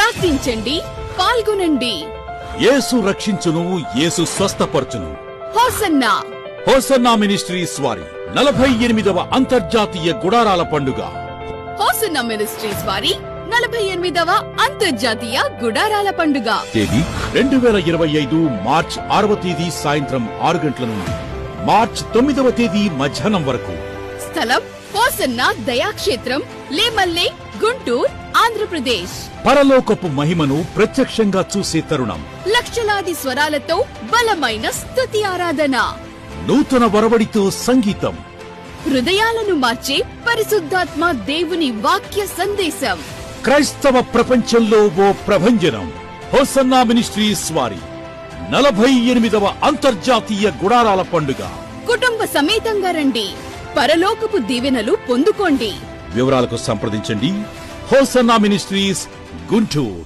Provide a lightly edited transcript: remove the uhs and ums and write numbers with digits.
ప్రార్థించండి, పాల్గొనండి. యేసు రక్షించును, యేసు స్వస్థపరచును. హోసన్నా. హోసన్నా మినిస్ట్రీస్ వారి 48వ అంతర్జాతీయ గుడారాల పండుగ. హోసన్నా మినిస్ట్రీస్ వారి 48వ అంతర్జాతీయ గుడారాల పండుగ. తేదీ 2025 మార్చ్ 6వ తేదీ సాయంత్రం 6 గంటల నుండి మార్చ్ 9వ తేదీ మధ్యాహ్నం వరకు. స్థలం హోసన్నా దయాక్షేత్రం, లేమల్లె, గుంటూరు, ఆంధ్రప్రదేశ్. పరలోకపు మహిమను ప్రత్యక్షంగా చూసే తరుణం. లక్షలాది స్వరాలతో బలమైన స్తుతి ఆరాధన. నూతన వరవడితో సంగీతం. హృదయాలను మార్చే పరిశుద్ధాత్మ దేవుని వాక్య సందేశం. క్రైస్తవ ప్రపంచంలో ఓ ప్రభంజనం. హోసన్నా మినిస్ట్రీస్ వారి 48వ అంతర్జాతీయ గుడారాల పండుగ. కుటుంబ సమేతంగా రండి, పరలోకపు దీవెనలు పొందుకోండి. వివరాలకు సంప్రదించండి. Hosanna ministries, Guntur.